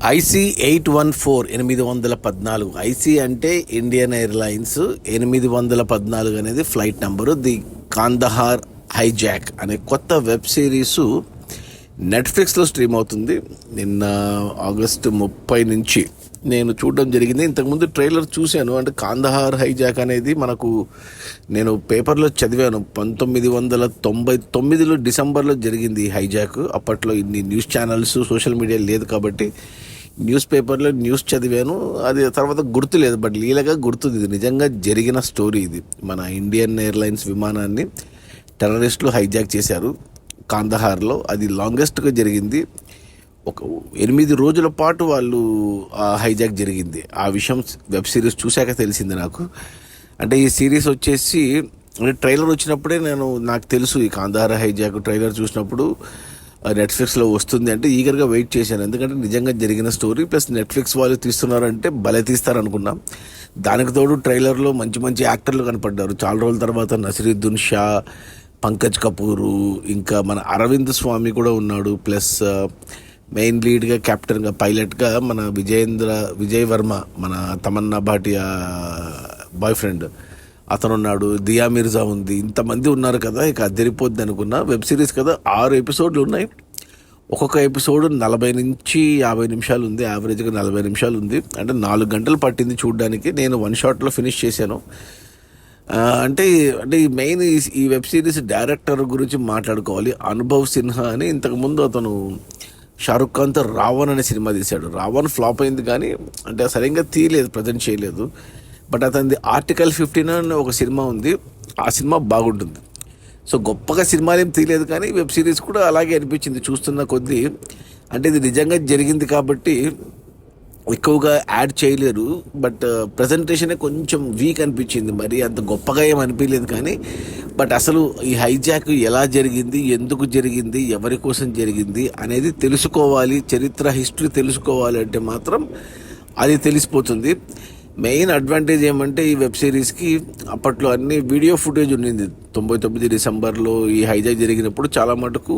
IC814 IC అంటే Indian airlines 814 అనేది flight number. The Kandahar hijack అనే కొత్త వెబ్ సిరీసు నెట్ఫ్లిక్స్లో స్ట్రీమ్ అవుతుంది. నిన్న ఆగస్టు 30 నుంచి నేను చూడడం జరిగింది. ఇంతకుముందు ట్రైలర్ చూశాను. అంటే కాందహార్ హైజాక్ అనేది మనకు నేను పేపర్లో చదివాను. 1999లో డిసెంబర్లో జరిగింది ఈ హైజాక్. అప్పట్లో ఇన్ని న్యూస్ ఛానల్స్ సోషల్ మీడియా లేదు కాబట్టి న్యూస్ పేపర్లో న్యూస్ చదివాను. అది తర్వాత గుర్తులేదు, బట్ లీలగా గుర్తుంది. ఇది నిజంగా జరిగిన స్టోరీ. ఇది మన ఇండియన్ ఎయిర్లైన్స్ విమానాన్ని టెర్రరిస్టులు హైజాక్ చేశారు కాందహార్లో. అది లాంగెస్ట్గా జరిగింది. ఒక 8 రోజుల పాటు వాళ్ళు హైజాక్ జరిగింది. ఆ విషయం వెబ్ సిరీస్ చూశాక తెలిసింది నాకు. అంటే ఈ సిరీస్ వచ్చేసి అంటే ట్రైలర్ వచ్చినప్పుడే నాకు తెలుసు ఈ కాందహార్ హైజాక్ ట్రైలర్ చూసినప్పుడు నెట్ఫ్లిక్స్లో వస్తుంది అంటే ఈగర్గా వెయిట్ చేశాను. ఎందుకంటే నిజంగా జరిగిన స్టోరీ ప్లస్ నెట్ఫ్లిక్స్ వాళ్ళు తీస్తున్నారంటే భలే తీస్తారనుకున్నాం. దానికి తోడు ట్రైలర్లో మంచి మంచి యాక్టర్లు కనపడ్డారు. చాలా రోజుల తర్వాత నసిరుద్దీన్ షా, పంకజ్ కపూరు, ఇంకా మన అరవింద్ స్వామి కూడా ఉన్నాడు. ప్లస్ మెయిన్ లీడ్గా కెప్టెన్గా పైలట్గా మన విజయ్ వర్మ, మన తమన్నా భాటియా బాయ్ ఫ్రెండ్ అతను ఉన్నాడు. దియా మిర్జా ఉంది. ఇంతమంది ఉన్నారు కదా, ఇక అద్దరిపోద్ది అనుకున్నా. వెబ్ సిరీస్ కదా, 6 ఎపిసోడ్లు ఉన్నాయి. ఒక్కొక్క ఎపిసోడ్ 40 నుంచి 50 నిమిషాలు ఉంది. యావరేజ్గా 40 నిమిషాలు ఉంది. అంటే 4 గంటలు పట్టింది చూడడానికి. నేను 1 షాట్లో ఫినిష్ చేశాను. అంటే అంటే ఈ మెయిన్ ఈ వెబ్ సిరీస్ డైరెక్టర్ గురించి మాట్లాడుకోవాలి. అనుభవ్ సిన్హా అని. ఇంతకుముందు అతను షారుఖ్ ఖాన్తో రావణ్ అనే సినిమా తీశాడు. రావణ్ ఫ్లాప్ అయింది కానీ అంటే సరిగ్గా తీయలేదు, ప్రజెంట్ చేయలేదు. బట్ అతనిది ఆర్టికల్ 15 అని ఒక సినిమా ఉంది. ఆ సినిమా బాగుంటుంది. సో గొప్పగా సినిమాలు ఏం తీయలేదు కానీ వెబ్ సిరీస్ కూడా అలాగే అనిపించింది చూస్తున్న కొద్దీ. అంటే ఇది నిజంగా జరిగింది కాబట్టి ఎక్కువగా యాడ్ చేయలేరు. బట్ ప్రజెంటేషనే కొంచెం వీక్ అనిపించింది. మరి అంత గొప్పగా ఏం అనిపించలేదు కానీ బట్ అసలు ఈ హైజాక్ ఎలా జరిగింది, ఎందుకు జరిగింది, ఎవరి కోసం జరిగింది అనేది తెలుసుకోవాలి. చరిత్ర హిస్టరీ తెలుసుకోవాలి అంటే మాత్రం అది తెలిసిపోతుంది. మెయిన్ అడ్వాంటేజ్ ఏమంటే ఈ వెబ్ సిరీస్కి అప్పట్లో అన్ని వీడియో ఫుటేజ్ ఉండింది. 99 డిసెంబర్లో ఈ హైజాక్ జరిగినప్పుడు చాలా మటుకు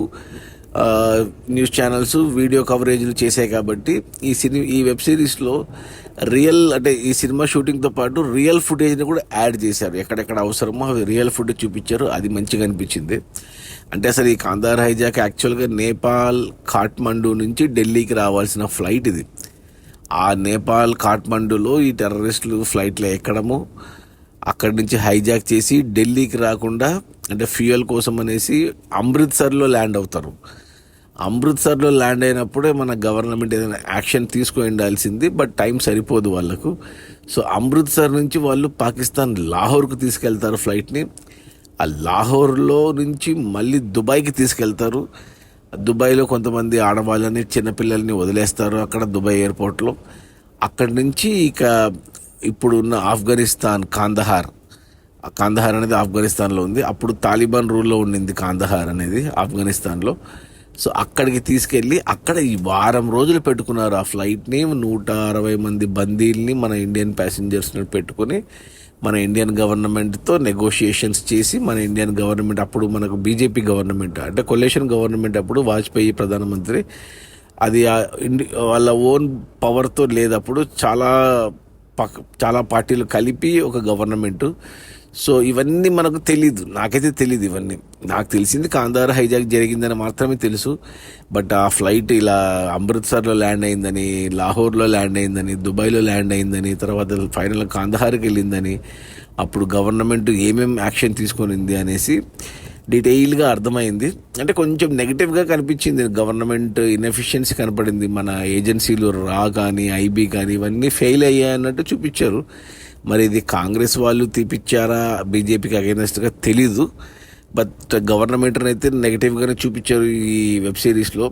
న్యూస్ ఛానల్స్ వీడియో కవరేజ్లు చేశాయి కాబట్టి ఈ వెబ్ సిరీస్లో అంటే ఈ సినిమా షూటింగ్తో పాటు రియల్ ఫుటేజ్ని కూడా యాడ్ చేశారు. ఎక్కడెక్కడ అవసరమో అవి రియల్ ఫుటేజ్ చూపించారు. అది మంచిగా అనిపించింది. అంటే అసలు ఈ కాందహార్ హైజాక్ యాక్చువల్గా నేపాల్ కాఠ్మండూ నుంచి ఢిల్లీకి రావాల్సిన ఫ్లైట్ ఇది. ఆ నేపాల్ కాఠ్మండూలో ఈ టెర్రరిస్టులు ఫ్లైట్లో ఎక్కడము, అక్కడి నుంచి హైజాక్ చేసి ఢిల్లీకి రాకుండా అంటే ఫ్యూయల్ కోసం అనేసి అమృత్సర్లో ల్యాండ్ అవుతారు. అమృత్సర్లో ల్యాండ్ అయినప్పుడే మన గవర్నమెంట్ ఏదైనా యాక్షన్ తీసుకొని ఉండాల్సింది. బట్ టైం సరిపోదు వాళ్ళకు. సో అమృత్సర్ నుంచి వాళ్ళు పాకిస్తాన్ లాహోర్కు తీసుకెళ్తారు ఫ్లైట్ని. ఆ లాహోర్లో నుంచి మళ్ళీ దుబాయ్కి తీసుకెళ్తారు. దుబాయ్లో కొంతమంది ఆడవాళ్ళని చిన్నపిల్లల్ని వదిలేస్తారు అక్కడ దుబాయ్ ఎయిర్పోర్ట్లో. అక్కడి నుంచి ఇక ఇప్పుడున్న ఆఫ్ఘనిస్తాన్ కాందహార్ అనేది ఆఫ్ఘనిస్తాన్లో ఉంది. అప్పుడు తాలిబాన్ రూల్లో ఉండింది కాందహార్ అనేది ఆఫ్ఘనిస్తాన్లో. సో అక్కడికి తీసుకెళ్ళి అక్కడ ఈ వారం రోజులు పెట్టుకున్నారు ఆ ఫ్లైట్ని. 160 మంది బందీల్ని మన ఇండియన్ ప్యాసింజర్స్ని పెట్టుకుని మన ఇండియన్ గవర్నమెంట్తో నెగోషియేషన్స్ చేసి మన ఇండియన్ గవర్నమెంట్ అప్పుడు మనకు బీజేపీ గవర్నమెంట్ అంటే కొలేషన్ గవర్నమెంట్ అప్పుడు వాజ్పేయి ప్రధానమంత్రి. అది వాళ్ళ ఓన్ పవర్తో లేదప్పుడు చాలా పార్టీలు కలిపి ఒక గవర్నమెంటు. సో ఇవన్నీ మనకు తెలీదు, నాకైతే తెలీదు. ఇవన్నీ నాకు తెలిసింది కాందహార్ హైజాక్ జరిగిందని మాత్రమే తెలుసు. బట్ ఆ ఫ్లైట్ ఇలా అమృత్సర్లో ల్యాండ్ అయిందని, లాహోర్లో ల్యాండ్ అయిందని, దుబాయ్లో ల్యాండ్ అయిందని, తర్వాత ఫైనల్గా కాందహార్కి వెళ్ళిందని, అప్పుడు గవర్నమెంట్ ఏమేమి యాక్షన్ తీసుకొనింది అనేసి డీటెయిల్గా అర్థమైంది. అంటే కొంచెం నెగిటివ్గా కనిపించింది. గవర్నమెంట్ ఇన్ఎఫిషియన్సీ కనపడింది. మన ఏజెన్సీలు కానీ ఐబీ కానీ ఇవన్నీ ఫెయిల్ అయ్యాయి అన్నట్టు చూపించారు. మరి ఇది కాంగ్రెస్ వాళ్ళు తీపిచ్చారా బీజేపీకి అగైనెస్ట్గా తెలీదు. బట్ గవర్నమెంట్ని అయితే నెగిటివ్గానే చూపించారు ఈ వెబ్ సిరీస్లో.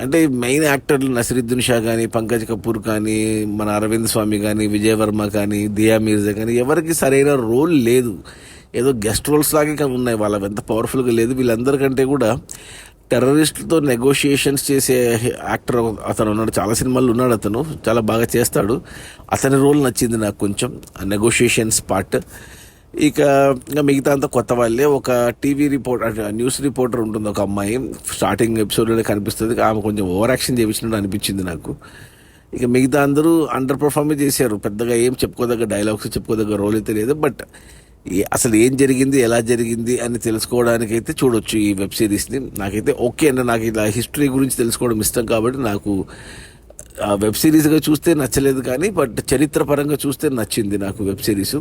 అంటే మెయిన్ యాక్టర్లు నసిరుద్దీన్ షా కానీ, పంకజ్ కపూర్ కానీ, మన అరవింద్ స్వామి కానీ, విజయ్ వర్మ కానీ, దియా మిర్జా కానీ ఎవరికి సరైన రోల్ లేదు. ఏదో గెస్ట్ రోల్స్ లాగే ఉన్నాయి. వాళ్ళ ఎంత పవర్ఫుల్గా లేదు. వీళ్ళందరికంటే కూడా టెర్రరిస్టులతో నెగోషియేషన్స్ చేసే యాక్టర్ అతను ఉన్నాడు. చాలా సినిమాల్లో ఉన్నాడు. అతను చాలా బాగా చేస్తాడు. అతని రోల్ నచ్చింది నాకు కొంచెం, ఆ నెగోషియేషన్స్ పార్ట్. ఇక ఇంకా మిగతా అంతా కొత్త వాళ్ళే. ఒక టీవీ రిపోర్టర్, న్యూస్ రిపోర్టర్ ఉంటుంది ఒక అమ్మాయి, స్టార్టింగ్ ఎపిసోడ్లోనే కనిపిస్తుంది. ఆమె కొంచెం ఓవర్ యాక్షన్ చేయించినట్టు అనిపించింది నాకు. ఇక మిగతా అందరూ అండర్ పర్ఫార్మే చేశారు. పెద్దగా ఏం చెప్పుకోదగ్గ డైలాగ్స్, చెప్పుకోదగ్గ రోల్ అయితే లేదు. బట్ అసలు ఏం జరిగింది, ఎలా జరిగింది అని తెలుసుకోవడానికైతే చూడొచ్చు ఈ వెబ్ సిరీస్ని. నాకైతే ఓకే అండి, నాకు ఇలా హిస్టరీ గురించి తెలుసుకోవడం ఇష్టం కాబట్టి నాకు ఆ వెబ్ సిరీస్గా చూస్తే నచ్చలేదు, కానీ బట్ చరిత్రపరంగా చూస్తే నచ్చింది నాకు వెబ్ సిరీస్.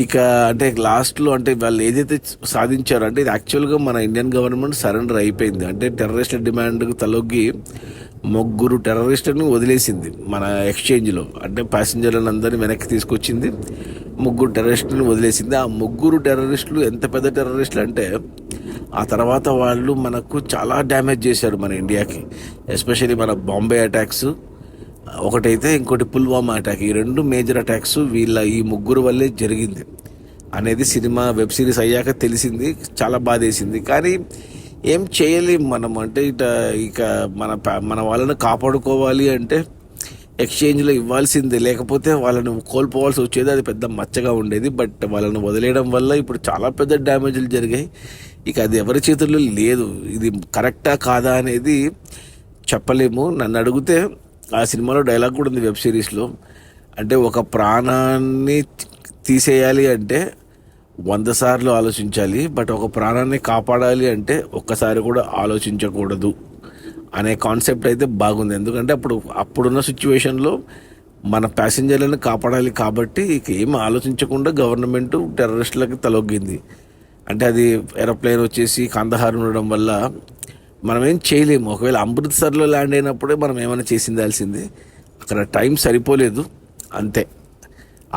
ఇక అంటే లాస్ట్లో అంటే వాళ్ళు ఏదైతే సాధించారో, అంటే ఇది యాక్చువల్గా మన ఇండియన్ గవర్నమెంట్ సరెండర్ అయిపోయింది. అంటే టెర్రరిస్టుల డిమాండ్కి తలొగ్గి 3 టెర్రరిస్టులను వదిలేసింది మన ఎక్స్చేంజ్లో. అంటే ప్యాసింజర్లను అందరినీ వెనక్కి తీసుకొచ్చింది, 3 టెర్రరిస్టులను వదిలేసింది. ఆ 3 టెర్రరిస్టులు ఎంత పెద్ద టెర్రరిస్టులు అంటే ఆ తర్వాత వాళ్ళు మనకు చాలా డ్యామేజ్ చేశారు మన ఇండియాకి. ఎస్పెషల్లీ మన బాంబే అటాక్స్ ఒకటైతే, ఇంకోటి పుల్వామా అటాక్. ఈ 2 మేజర్ అటాక్స్ ఈ 3 వల్లే జరిగింది అనేది సినిమా వెబ్ సిరీస్ అయ్యాక తెలిసింది. చాలా బాధేసింది, కానీ ఏం చేయలేం మనం. అంటే ఇక మన వాళ్ళని కాపాడుకోవాలి అంటే ఎక్స్చేంజ్లో ఇవ్వాల్సిందే, లేకపోతే వాళ్ళని కోల్పోవాల్సి వచ్చేది. అది పెద్ద మచ్చగా ఉండేది. బట్ వాళ్ళని వదిలేయడం వల్ల ఇప్పుడు చాలా పెద్ద డ్యామేజ్లు జరిగాయి. ఇక అది ఎవరి చేతుల్లో లేదు. ఇది కరెక్టా కాదా అనేది చెప్పలేము. నన్ను అడిగితే ఆ సినిమాలో డైలాగ్ కూడా ఉంది వెబ్ సిరీస్లో. అంటే ఒక ప్రాణాన్ని తీసేయాలి అంటే 100 సార్లు ఆలోచించాలి, బట్ ఒక ప్రాణాన్ని కాపాడాలి అంటే ఒక్కసారి కూడా ఆలోచించకూడదు అనే కాన్సెప్ట్ అయితే బాగుంది. ఎందుకంటే అప్పుడున్న సిచ్యువేషన్లో మన ప్యాసింజర్లను కాపాడాలి కాబట్టి ఇక ఏం ఆలోచించకుండా గవర్నమెంట్ టెర్రరిస్టులకి తలొగ్గింది. అంటే అది ఏరోప్లేన్ వచ్చేసి కాందహార్ ఉండడం వల్ల మనం ఏం చేయలేము. ఒకవేళ అమృత్సర్లో ల్యాండ్ అయినప్పుడే మనం ఏమైనా చేసిందాల్సిందే. అక్కడ టైం సరిపోలేదు అంతే.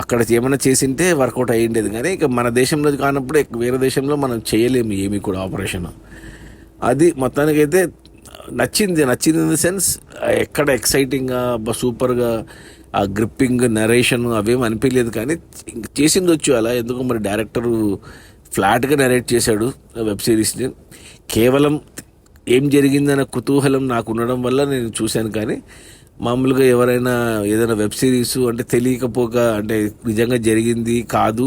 అక్కడ ఏమైనా చేసింటే వర్కౌట్ అయ్యిండేది, కానీ ఇక మన దేశంలో కానప్పుడు వేరే దేశంలో మనం చేయలేము ఏమీ కూడా ఆపరేషన్. అది మొత్తానికైతే నచ్చింది ఇన్ ద సెన్స్ ఎక్కడ ఎక్సైటింగ్గా సూపర్గా ఆ గ్రిప్పింగ్ నరేషన్ అవేం అనిపించలేదు, కానీ చేసింది వచ్చు అలా. ఎందుకు మరి డైరెక్టరు ఫ్లాట్గా నరేట్ చేశాడు వెబ్ సిరీస్ని. కేవలం ఏం జరిగిందనే కుతూహలం నాకు ఉండడం వల్ల నేను చూశాను. కానీ మామూలుగా ఎవరైనా ఏదైనా వెబ్ సిరీస్ అంటే తెలియకపోగా, అంటే నిజంగా జరిగింది కాదు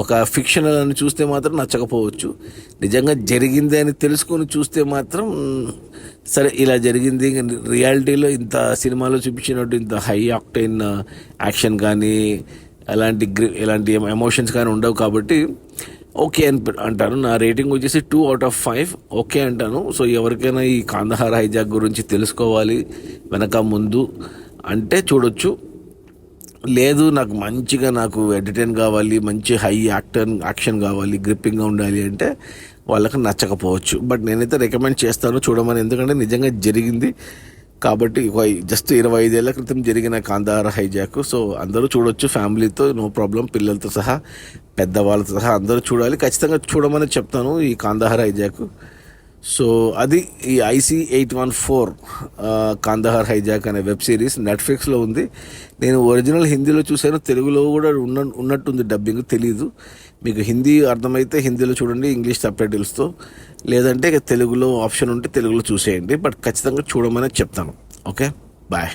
ఒక ఫిక్షనల్ అని చూస్తే మాత్రం నచ్చకపోవచ్చు. నిజంగా జరిగింది అని తెలుసుకొని చూస్తే మాత్రం సరే ఇలా జరిగింది. రియాలిటీలో ఇంత సినిమాలో చూపించినట్టు ఇంత హై ఆక్టైన్ యాక్షన్ కానీ ఎలాంటి ఎమోషన్స్ కానీ ఉండవు కాబట్టి ఓకే అంటాను. నా రేటింగ్ వచ్చేసి 2/5 ఓకే అంటాను. సో ఎవరికైనా ఈ కాందహార్ హైజాక్ గురించి తెలుసుకోవాలి వెనక ముందు అంటే చూడొచ్చు. లేదు నాకు ఎంటర్టైన్ కావాలి, మంచి హై యాక్షన్ కావాలి, గ్రిప్పింగ్గా ఉండాలి అంటే వాళ్ళకి నచ్చకపోవచ్చు. బట్ నేనైతే రికమెండ్ చేస్తాను చూడమని, ఎందుకంటే నిజంగా జరిగింది కాబట్టి. జస్ట్ 25 ఏళ్ల క్రితం జరిగిన కాందహార్ హైజాక్. సో అందరూ చూడొచ్చు ఫ్యామిలీతో, నో ప్రాబ్లం. పిల్లలతో సహా పెద్దవాళ్ళతో సహా అందరూ చూడాలి. ఖచ్చితంగా చూడమని చెప్తాను ఈ కాందహార్ హైజాక్. సో అది ఈ IC-814 కాందహార్ హైజాక్ అనే వెబ్ సిరీస్ నెట్ఫ్లిక్స్లో ఉంది. నేను ఒరిజినల్ హిందీలో చూశాను, తెలుగులో కూడా ఉన్నట్టుంది డబ్బింగ్, తెలీదు. మీకు హిందీ అర్థమైతే హిందీలో చూడండి ఇంగ్లీష్ సబ్‌టైటిల్స్తో, లేదంటే తెలుగులో ఆప్షన్ ఉంటే తెలుగులో చూసేయండి. బట్ ఖచ్చితంగా చూడమని చెప్తాను. Okay, bye.